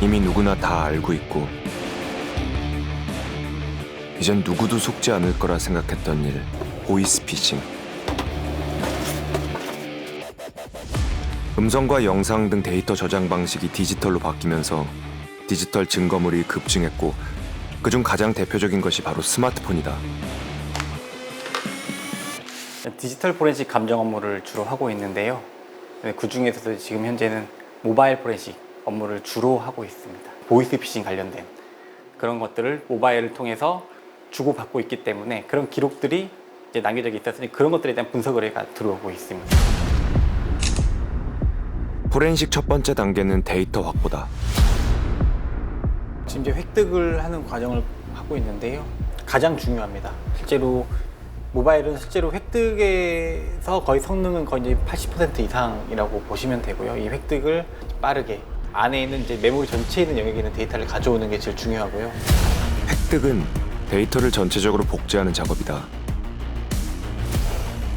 이미 누구나 다 알고 있고 이젠 누구도 속지 않을 거라 생각했던 일, 보이스피싱. 음성과 영상 등 데이터 저장 방식이 디지털로 바뀌면서 디지털 증거물이 급증했고 그중 가장 대표적인 것이 바로 스마트폰이다. 디지털 포렌식 감정 업무를 주로 하고 있는데요. 그 중에서도 지금 현재는 모바일 포렌식 업무를 주로 하고 있습니다. 보이스피싱 관련된 그런 것들을 모바일을 통해서 주고받고 있기 때문에 그런 기록들이 이제 남겨져 있었으니 그런 것들에 대한 분석을 들어오고 있습니다. 포렌식 첫 번째 단계는 데이터 확보다. 지금 이제 획득을 하는 과정을 하고 있는데요. 가장 중요합니다. 실제로 모바일은 실제로 획득에서 거의 성능은 거의 이제 80% 이상이라고 보시면 되고요. 이 획득을 빠르게 안에 있는 이제 메모리 전체에 있는 영역에 있는 데이터를 가져오는 게 제일 중요하고요. 획득은 데이터를 전체적으로 복제하는 작업이다.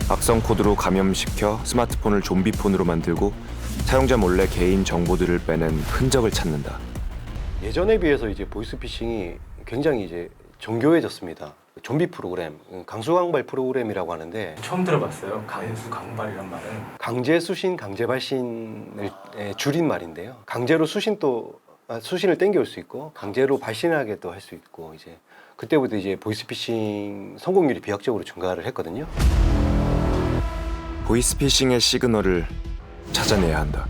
악성 코드로 감염시켜 스마트폰을 좀비폰으로 만들고 사용자 몰래 개인 정보들을 빼낸 흔적을 찾는다. 예전에 비해서 이제 보이스피싱이 굉장히 이제 정교해졌습니다. 좀비 프로그램, 강수강발 프로그램이라고 하는데 처음 들어봤어요. 강수강발이란 말은. 강제 수신, 강제 발신을 줄인 말인데요. 강제로 수신을 땡겨올 수 있고 강제로 발신하게도 할 수 있고 이제 그때부터 이제 보이스피싱 성공률이 비약적으로 증가를 했거든요. 보이스피싱의 시그널을 찾아내야 한다.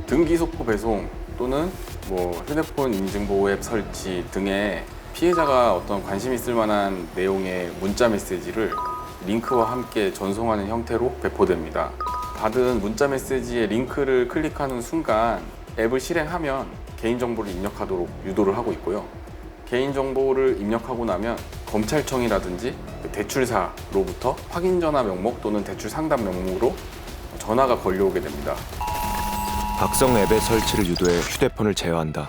등기소포 배송 또는 휴대폰 인증보호 앱 설치 등의 피해자가 어떤 관심 있을 만한 내용의 문자 메시지를 링크와 함께 전송하는 형태로 배포됩니다. 받은 문자 메시지의 링크를 클릭하는 순간 앱을 실행하면 개인정보를 입력하도록 유도를 하고 있고요. 개인정보를 입력하고 나면 검찰청이라든지 대출사로부터 확인전화 명목 또는 대출 상담 명목으로 전화가 걸려오게 됩니다. 악성 앱의 설치를 유도해 휴대폰을 제어한다.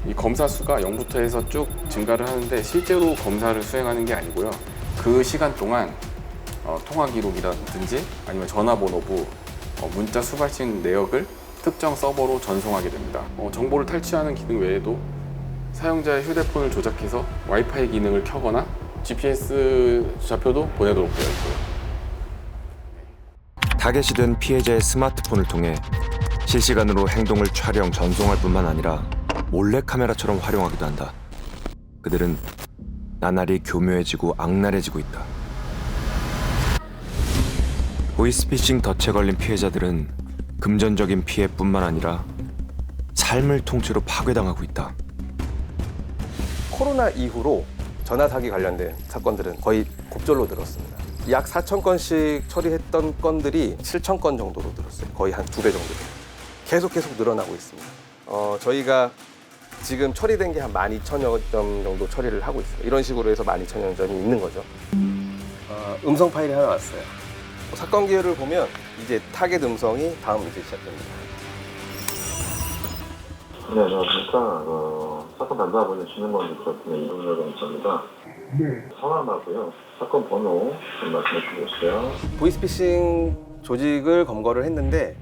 이 검사 수가 0부터 해서 쭉 증가를 하는데 실제로 검사를 수행하는 게 아니고요. 그 시간 동안 통화 기록이라든지 아니면 전화번호부, 문자 수발신 내역을 특정 서버로 전송하게 됩니다. 정보를 탈취하는 기능 외에도 사용자의 휴대폰을 조작해서 와이파이 기능을 켜거나 GPS 좌표도 보내도록 되어 있고요. 타겟이 된 피해자의 스마트폰을 통해 실시간으로 행동을 촬영, 전송할 뿐만 아니라 몰래카메라처럼 활용하기도 한다. 그들은 나날이 교묘해지고 악랄해지고 있다. 보이스피싱 덫에 걸린 피해자들은 금전적인 피해뿐만 아니라 삶을 통째로 파괴당하고 있다. 코로나 이후로 전화 사기 관련된 사건들은 거의 곱절로 늘었습니다. 약 4,000건씩 처리했던 건들이 7,000건 정도로 늘었어요. 거의 한 2배 정도. 계속 늘어나고 있습니다. 저희가 지금 처리된 게 한 12,000여 점 정도 처리를 하고 있어요. 이런 식으로 해서 12,000여 점이 있는 거죠. 음성 파일이 하나 왔어요. 사건 기회를 보면 이제 타겟 음성이 다음 이제 시작됩니다. 네, 안녕하십니까. 사건 담당분이 진행관을 부탁드리는 이동열 검사입니다. 성함하고요. 사건 번호 좀 말씀해 주시겠어요? 보이스피싱 조직을 검거를 했는데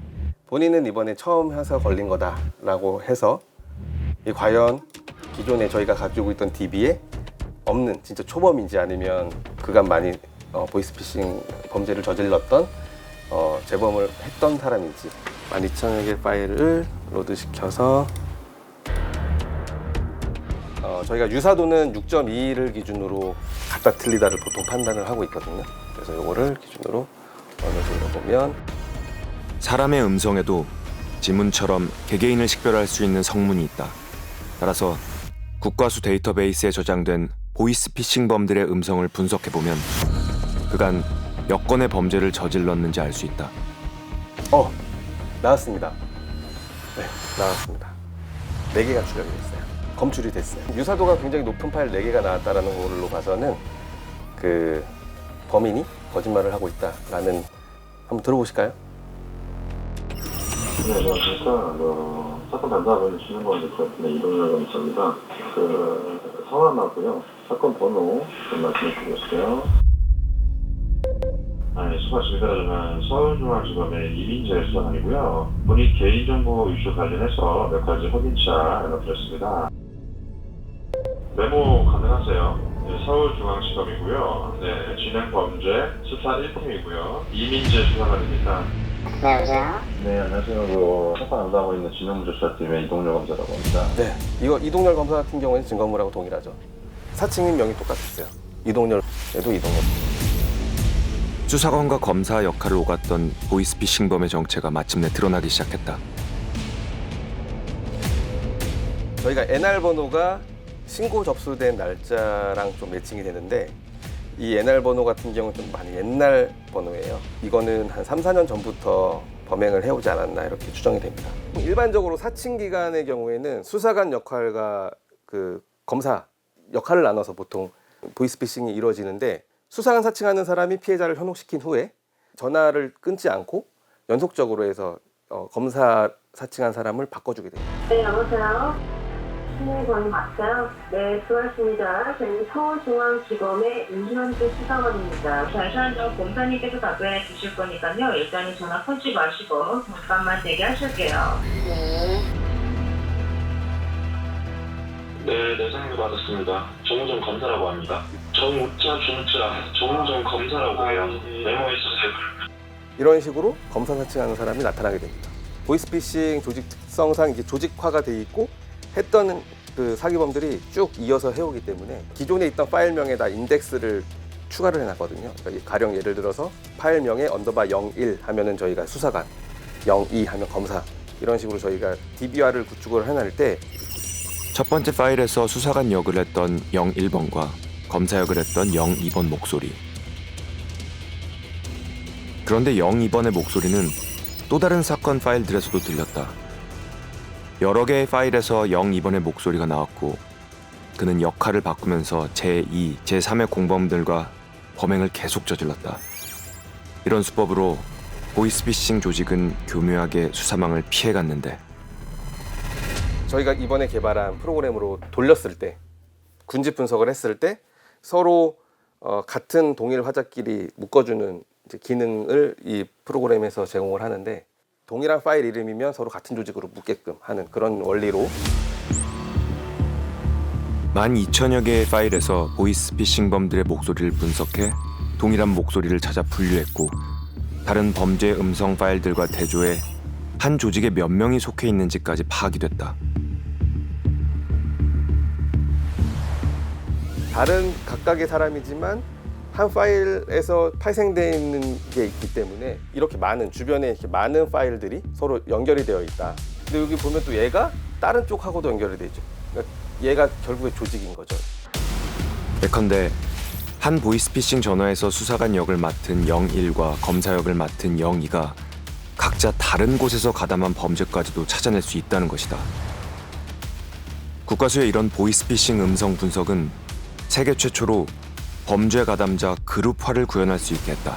본인은 이번에 처음 해서 걸린 거다라고 해서 과연 기존에 저희가 가지고 있던 DB에 없는 진짜 초범인지 아니면 그간 많이 보이스피싱 범죄를 저질렀던 재범을 했던 사람인지 12,000여 개 파일을 로드시켜서 저희가 유사도는 6.2를 기준으로 같다 틀리다를 보통 판단을 하고 있거든요. 그래서 이거를 기준으로 어느 정도 보면 사람의 음성에도 지문처럼 개개인을 식별할 수 있는 성문이 있다. 따라서 국가수 데이터베이스에 저장된 보이스피싱범들의 음성을 분석해보면 그간 몇 건의 범죄를 저질렀는지 알 수 있다. 나왔습니다. 네, 나왔습니다. 4개가 출력이 됐어요. 검출이 됐어요. 유사도가 굉장히 높은 파일 4개가 나왔다는 걸로 봐서는 그 범인이 거짓말을 하고 있다라는 한번 들어보실까요? 네, 안녕하십니까. 사건 담당분이 진행관을 부탁드리는 이동열 검사입니다. 성함하고요. 사건 번호 좀 말씀해 주시겠어요? 아니, 수고하십니다. 저는 서울중앙지검의 이민재 수사관이고요. 본인 개인정보 유출 관련해서 몇 가지 확인차 연락드렸습니다. 메모 가능하세요? 네, 서울중앙지검이고요. 네, 진행범죄 수사 1팀이고요. 이민재 수사관입니다. 네, 여보세요? 네, 안녕하세요. 그 사건 담당하고 있는 진영문제수사팀의 이동열 검사라고 합니다. 네, 이거 이동열 검사 같은 경우에는 증거물하고 동일하죠. 사칭인 명이 똑같았어요. 이동열에도 이동열. 수사관과 검사 역할을 오갔던 보이스피싱범의 정체가 마침내 드러나기 시작했다. 저희가 NR 번호가 신고 접수된 날짜랑 좀 매칭이 되는데 이 NR 번호 같은 경우는 좀 많이 옛날 번호예요. 이거는 한 3, 4년 전부터 범행을 해오지 않았나 이렇게 추정이 됩니다. 일반적으로 사칭 기간의 경우에는 수사관 역할과 그 검사 역할을 나눠서 보통 보이스피싱이 이루어지는데 수사관 사칭하는 사람이 피해자를 현혹시킨 후에 전화를 끊지 않고 연속적으로 해서 검사 사칭한 사람을 바꿔주게 됩니다. 네, 여보세요? 신일권이 맞아요? 네, 수고하셨습니다. 저는 서울중앙지검의 임현주 수사관입니다. 잠시만요, 검사님께서 답변해 주실 거니까요. 일단은 전화 끊지 마시고 잠깐만 대기하실게요. 네. 네, 내장도 받았습니다. 정우정 검사라고 합니다. 정우자, 중자, 정우정 검사라고 해요. 메모해 주세요. 이런 식으로 검사 사칭하는 사람이 나타나게 됩니다. 보이스피싱 조직 특성상 이제 조직화가 돼 있고 했던 그 사기범들이 쭉 이어서 해오기 때문에 기존에 있던 파일명에다 인덱스를 추가를 해놨거든요. 그러니까 가령 예를 들어서 파일명에 언더바 01 하면은 저희가 수사관, 02 하면 검사 이런 식으로 저희가 DBR을 구축을 해놨을 때 첫 번째 파일에서 수사관 역을 했던 01번과 검사 역을 했던 02번 목소리. 그런데 02번의 목소리는 또 다른 사건 파일들에서도 들렸다. 여러 개의 파일에서 02번의 목소리가 나왔고 그는 역할을 바꾸면서 제2, 제3의 공범들과 범행을 계속 저질렀다. 이런 수법으로 보이스피싱 조직은 교묘하게 수사망을 피해갔는데 저희가 이번에 개발한 프로그램으로 돌렸을 때 군집 분석을 했을 때 서로 같은 동일 화자끼리 묶어주는 이제 기능을 이 프로그램에서 제공을 하는데 동일한 파일 이름이면 서로 같은 조직으로 묶게끔 하는 그런 원리로 12,000여 개의 파일에서 보이스피싱범들의 목소리를 분석해 동일한 목소리를 찾아 분류했고 다른 범죄 음성 파일들과 대조해 한 조직에 몇 명이 속해 있는지까지 파악이 됐다. 다른 각각의 사람이지만 한 파일에서 파생되어 있는 게 있기 때문에 이렇게 많은 주변에 이렇게 많은 파일들이 서로 연결이 되어 있다. 근데 여기 보면 또 얘가 다른 쪽하고도 연결이 되죠. 그러니까 얘가 결국에 조직인 거죠. 예컨대 한 보이스피싱 전화에서 수사관 역을 맡은 01과 검사 역을 맡은 02가 각자 다른 곳에서 가담한 범죄까지도 찾아낼 수 있다는 것이다. 국가수의 이런 보이스피싱 음성 분석은 세계 최초로 범죄 가담자 그룹화를 구현할 수 있게 했다.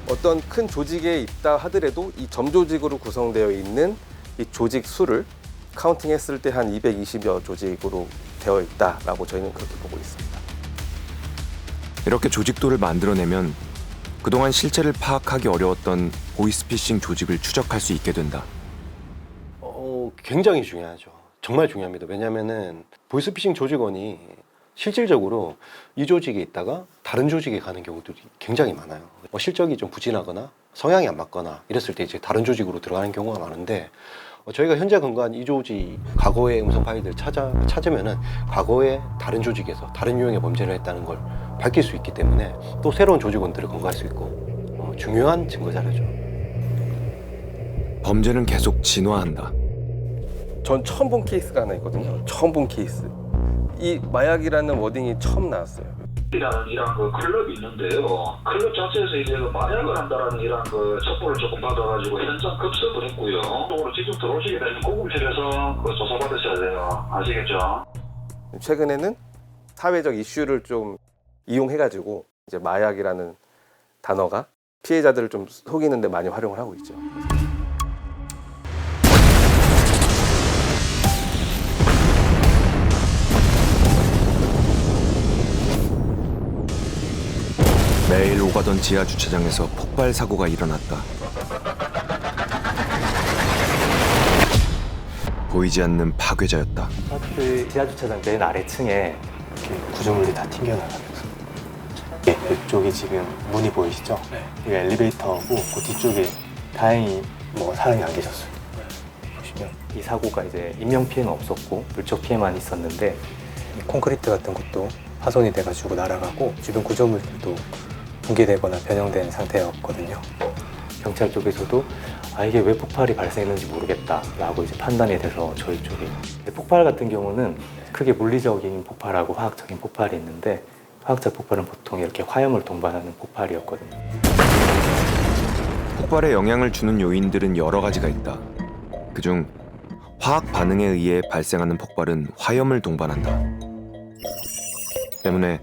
어떤 큰 조직에 있다 하더라도 이 점조직으로 구성되어 있는 이 조직 수를 카운팅했을 때 한 220여 조직으로 되어 있다라고 저희는 그렇게 보고 있습니다. 이렇게 조직도를 만들어내면 그동안 실체를 파악하기 어려웠던 보이스피싱 조직을 추적할 수 있게 된다. 굉장히 중요하죠. 정말 중요합니다. 왜냐하면은 보이스피싱 조직원이 실질적으로 이 조직에 있다가 다른 조직에 가는 경우들이 굉장히 많아요. 실적이 좀 부진하거나 성향이 안 맞거나 이랬을 때 이제 다른 조직으로 들어가는 경우가 많은데 저희가 현재 근거한 이 조직 과거의 음성 파일들 찾으면은 과거에 다른 조직에서 다른 유형의 범죄를 했다는 걸 밝힐 수 있기 때문에 또 새로운 조직원들을 검거할 수 있고 중요한 증거 자료죠. 범죄는 계속 진화한다. 전 처음 본 케이스가 하나 있거든요. 처음 본 케이스. 이 마약이라는 워딩이 처음 나왔어요. 이라는 이런 그 클럽이 있는데요. 클럽 자체에서 이제 그 마약을 한다라는 이런 그 첩보를 조금 받아가지고 현장 급습을 했고요. 쪽으로 직접 들어오시게 되면 고급실에서 그 조사받으셔야 돼요. 아시겠죠? 최근에는 사회적 이슈를 좀 이용해가지고 이제 마약이라는 단어가 피해자들을 좀 속이는데 많이 활용을 하고 있죠. 매일 오가던 지하 주차장에서 폭발 사고가 일어났다. 보이지 않는 파괴자였다. 아파트 지하 주차장 맨 아래층에 이렇게 구조물이 다 튕겨나가면서 이쪽이 지금 문이 보이시죠? 이게 엘리베이터고 그 뒤쪽에 다행히 뭐 사람이 안 계셨어요. 보시면 이 사고가 이제 인명 피해는 없었고 물적 피해만 있었는데 이 콘크리트 같은 것도 파손이 돼가지고 날아가고 주변 구조물들도 붕괴되거나 변형된 상태였거든요. 경찰 쪽에서도 이게 왜 폭발이 발생했는지 모르겠다라고 이제 판단이 돼서 저희 쪽에 폭발 같은 경우는 크게 물리적인 폭발하고 화학적인 폭발이 있는데 화학적 폭발은 보통 이렇게 화염을 동반하는 폭발이었거든요. 폭발에 영향을 주는 요인들은 여러 가지가 있다. 그중 화학 반응에 의해 발생하는 폭발은 화염을 동반한다. 때문에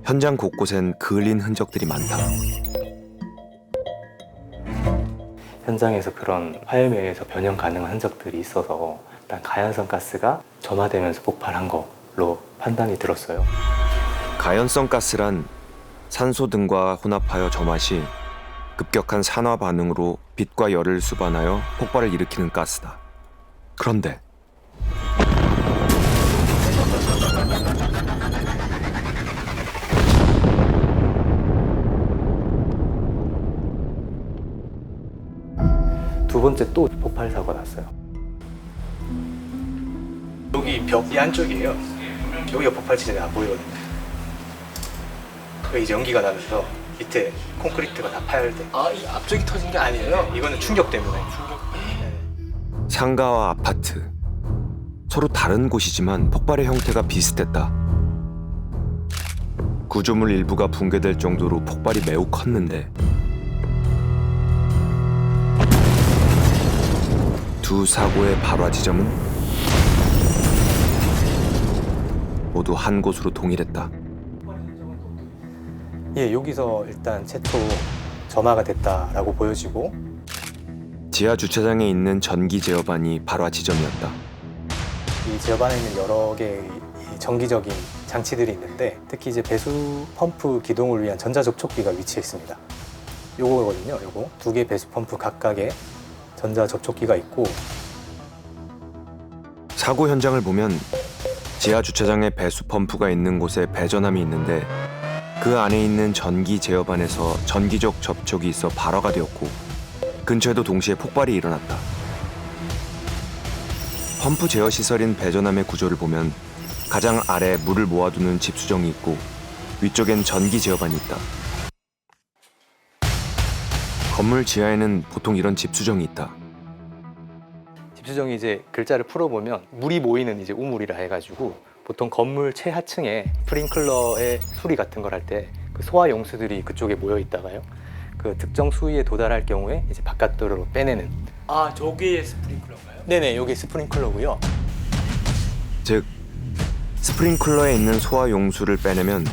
현장 곳곳엔 그을린 흔적들이 많다. 현장에서 그런 화염에 의해서 변형 가능한 흔적들이 있어서 일단 가연성 가스가 점화되면서 폭발한 걸로 판단이 들었어요. 가연성 가스란 산소 등과 혼합하여 점화 시 급격한 산화 반응으로 빛과 열을 수반하여 폭발을 일으키는 가스다. 그런데 두 번째 또 폭발 사고가 났어요. 여기 벽 이 안쪽이에요. 여기가 폭발 지점이 안 보이거든요. 이제 연기가 나면서 밑에 콘크리트가 다 파열돼. 이 앞쪽이 터진 게 아니에요? 이거는 충격 때문에. 상가와 아파트 서로 다른 곳이지만 폭발의 형태가 비슷했다. 구조물 일부가 붕괴될 정도로 폭발이 매우 컸는데 두 사고의 발화 지점은 모두 한 곳으로 동일했다. 예, 여기서 일단 최초 점화가 됐다라고 보여지고 지하 주차장에 있는 전기 제어반이 발화 지점이었다. 이 제어반에 있는 여러 개의 이 전기적인 장치들이 있는데 특히 이제 배수 펌프 기동을 위한 전자 접촉기가 위치해 있습니다. 요거거든요. 요거 두 개 배수 펌프 각각에 전자 접촉기가 있고 사고 현장을 보면 지하 주차장에 배수 펌프가 있는 곳에 배전함이 있는데 그 안에 있는 전기 제어반에서 전기적 접촉이 있어 발화가 되었고 근처에도 동시에 폭발이 일어났다. 펌프 제어 시설인 배전함의 구조를 보면 가장 아래 물을 모아두는 집수정이 있고 위쪽엔 전기 제어반이 있다. 건물 지하에는 보통 이런 집수정이 있다. 집수정이 이제 글자를 풀어보면 물이 모이는 이제 우물이라 해가지고 보통 건물 최하층에 스프링클러의 수리 같은 걸 할 때 그 소화 용수들이 그쪽에 모여 있다가요. 그 특정 수위에 도달할 경우에 이제 바깥으로 빼내는. 저기에 스프링클러인가요? 네네, 여기 스프링클러고요. 즉 스프링클러에 있는 소화 용수를 빼내면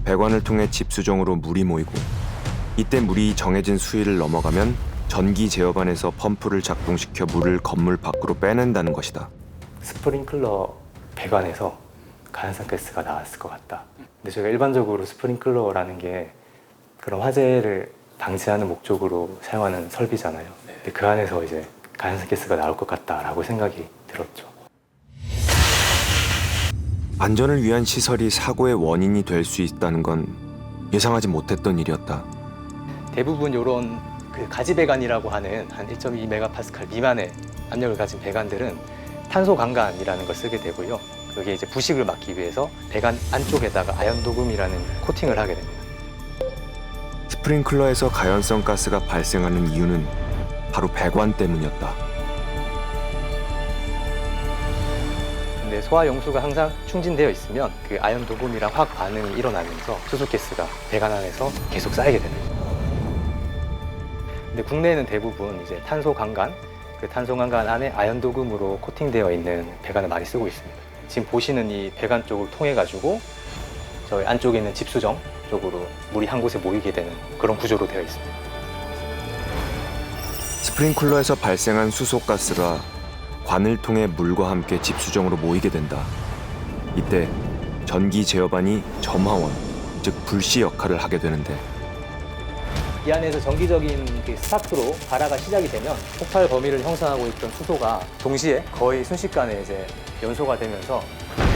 배관을 통해 집수정으로 물이 모이고 이때 물이 정해진 수위를 넘어가면 전기 제어반에서 펌프를 작동시켜 물을 건물 밖으로 빼낸다는 것이다. 스프링클러 배관에서 가연성 가스가 나왔을 것 같다. 근데 저희가 일반적으로 스프링클러라는 게 그런 화재를 방지하는 목적으로 사용하는 설비잖아요. 근데 그 안에서 이제 가연성 가스가 나올 것 같다라고 생각이 들었죠. 안전을 위한 시설이 사고의 원인이 될 수 있다는 건 예상하지 못했던 일이었다. 대부분 이런 그 가지 배관이라고 하는 한 1.2메가파스칼 미만의 압력을 가진 배관들은 탄소 강간이라는 걸 쓰게 되고요. 그게 이제 부식을 막기 위해서 배관 안쪽에다가 아연 도금이라는 코팅을 하게 됩니다. 스프링클러에서 가연성 가스가 발생하는 이유는 바로 배관 때문이었다. 근데 소화 용수가 항상 충진되어 있으면 그 아연 도금이랑 화학 반응이 일어나면서 수소가스가 배관 안에서 계속 쌓이게 됩니다. 근데 국내에는 대부분 이제 탄소 강간, 그 탄소 강간 안에 아연 도금으로 코팅되어 있는 배관을 많이 쓰고 있습니다. 지금 보시는 이 배관 쪽을 통해 가지고 저희 안쪽에 있는 집수정 쪽으로 물이 한 곳에 모이게 되는 그런 구조로 되어 있습니다. 스프링클러에서 발생한 수소가스가 관을 통해 물과 함께 집수정으로 모이게 된다. 이때 전기 제어반이 점화원, 즉 불씨 역할을 하게 되는데 이 안에서 정기적인 그 스타트로 발화가 시작이 되면 폭발 범위를 형성하고 있던 수소가 동시에 거의 순식간에 이제 연소가 되면서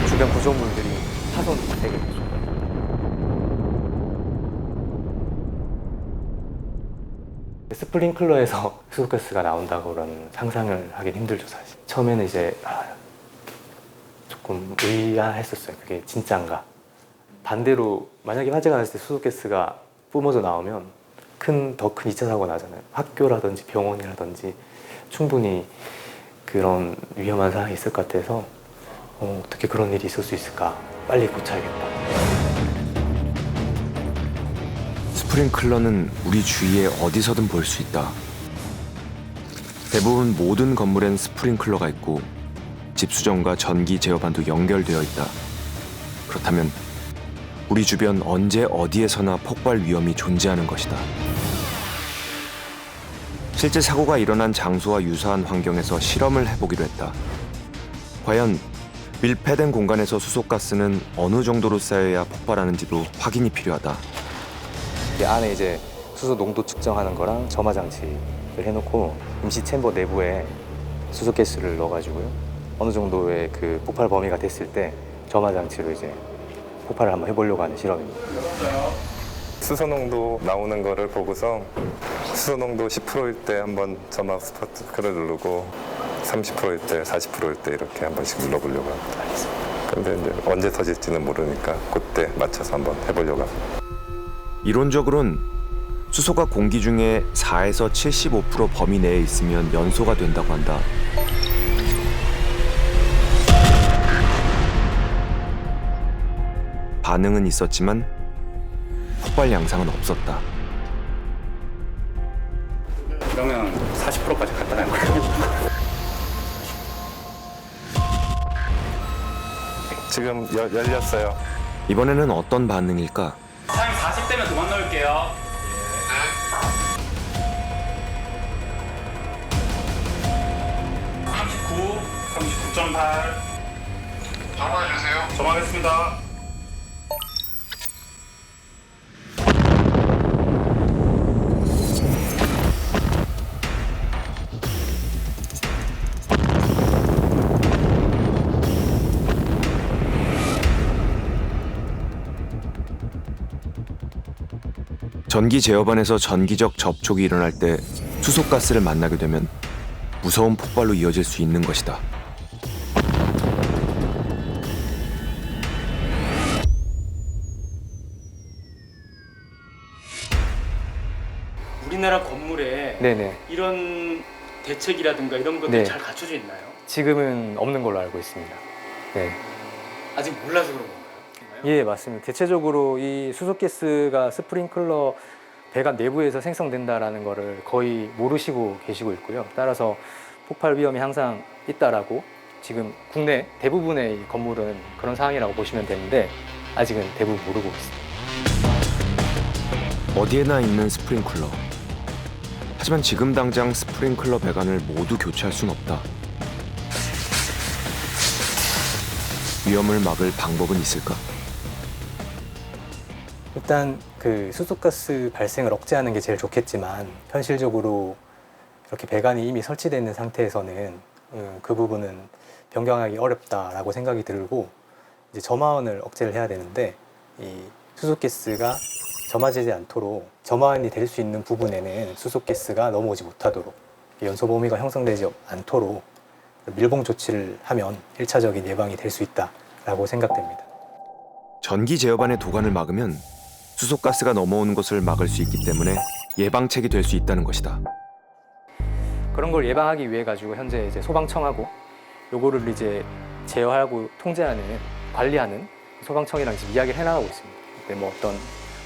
주변 구조물들이 파손되게 되죠. 스프링클러에서 수소가스가 나온다고는 상상을 하긴 힘들죠, 사실. 처음에는 이제 조금 의아했었어요. 그게 진짜인가? 반대로 만약에 화재가 났을 때 수소가스가 뿜어져 나오면 더 큰 2차 사고가 나잖아요. 학교라든지 병원이라든지 충분히 그런 위험한 상황이 있을 것 같아서 어떻게 그런 일이 있을 수 있을까? 빨리 고쳐야겠다. 스프링클러는 우리 주위에 어디서든 볼 수 있다. 대부분 모든 건물엔 스프링클러가 있고 집수정과 전기 제어반도 연결되어 있다. 그렇다면 우리 주변 언제 어디에서나 폭발 위험이 존재하는 것이다. 실제 사고가 일어난 장소와 유사한 환경에서 실험을 해보기로 했다. 과연 밀폐된 공간에서 수소가스는 어느 정도로 쌓여야 폭발하는지도 확인이 필요하다. 이 안에 이제 수소 농도 측정하는 거랑 점화 장치를 해놓고 임시 챔버 내부에 수소가스를 넣어가지고요. 어느 정도의 그 폭발 범위가 됐을 때 점화 장치로 이제 폭발을 한번 해보려고 하는 실험입니다. 수소 농도 나오는 거를 보고서 수소 농도 10%일 때 한번 점화 스파크를 누르고 30%일 때, 40%일 때 이렇게 한 번씩 눌러보려고 합니다. 근데 이제 언제 터질지는 모르니까 그때 맞춰서 한번 해보려고 합니다. 이론적으로는 수소가 공기 중에 4에서 75% 범위 내에 있으면 연소가 된다고 한다. 반응은 있었지만 폭발 양상은 없었다. 그러면 40%까지 갔다는 거예요? 지금 열렸어요. 이번에는 어떤 반응일까? 사장님 40대면 그만 넣을게요. 네. 39.8. 전화해주세요. 점화하겠습니다. 전기 제어반에서 전기적 접촉이 일어날 때 수소가스를 만나게 되면 무서운 폭발로 이어질 수 있는 것이다. 우리나라 건물에 네네. 이런 대책이라든가 이런 것들이 네. 잘 갖춰져 있나요? 지금은 없는 걸로 알고 있습니다. 네. 아직 몰라서 그런 건가요? 예, 맞습니다. 대체적으로 이 수소가스가 스프링클러 배관 내부에서 생성된다라는 거를 거의 모르시고 계시고 있고요. 따라서 폭발 위험이 항상 있다라고 지금 국내 대부분의 이 건물은 그런 상황이라고 보시면 되는데 아직은 대부분 모르고 있습니다. 어디에나 있는 스프링클러. 하지만 지금 당장 스프링클러 배관을 모두 교체할 순 없다. 위험을 막을 방법은 있을까? 일단 그 수소가스 발생을 억제하는 게 제일 좋겠지만 현실적으로 이렇게 배관이 이미 설치되어 있는 상태에서는 그 부분은 변경하기 어렵다라고 생각이 들고 이제 점화원을 억제를 해야 되는데 이 수소가스가 점화되지 않도록 점화원이 될 수 있는 부분에는 수소가스가 넘어오지 못하도록 연소 범위가 형성되지 않도록 밀봉 조치를 하면 1차적인 예방이 될 수 있다라고 생각됩니다. 전기 제어반의 도관을 막으면 수소가스가 넘어오는 것을 막을 수 있기 때문에 예방책이 될 수 있다는 것이다. 그런 걸 예방하기 위해 가지고 현재 이제 소방청하고 요거를 이제 제어하고 통제하는 관리하는 소방청이랑 지금 이야기를 해나가고 있습니다. 근데 뭐 어떤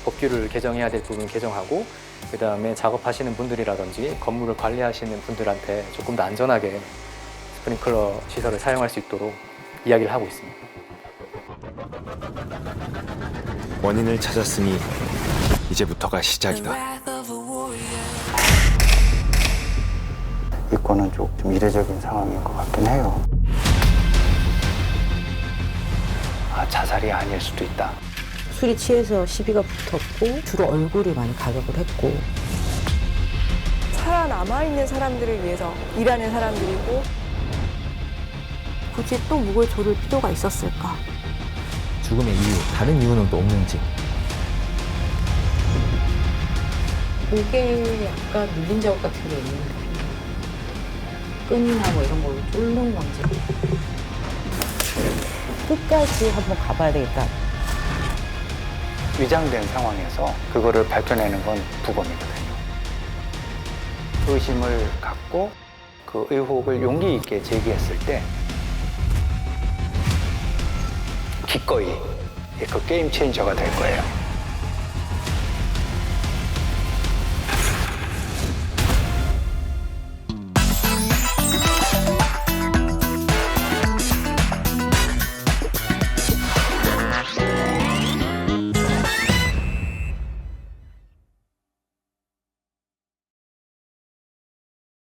법규를 개정해야 될 부분 개정하고 그 다음에 작업하시는 분들이라든지 건물을 관리하시는 분들한테 조금 더 안전하게 스프링클러 시설을 사용할 수 있도록 이야기를 하고 있습니다. 원인을 찾았으니 이제부터가 시작이다. 이 건은 좀 이례적인 상황인 것 같긴 해요. 자살이 아닐 수도 있다. 술이 취해서 시비가 붙었고 주로 얼굴을 많이 가격을 했고 살아남아있는 사람들을 위해서 일하는 사람들이고 굳이 또 묵을 조를 필요가 있었을까? 죽음의 이유, 다른 이유는 또 없는지. 목에 약간 눌린 자국 같은 게 있는 끈이나 뭐 이런 걸로 뚫는 건지 끝까지 한번 가봐야 되겠다. 위장된 상황에서 그거를 밝혀내는 건 부검이거든요. 의심을 갖고 그 의혹을 용기 있게 제기했을 때 기꺼이 그 게임 체인저가 될 거예요.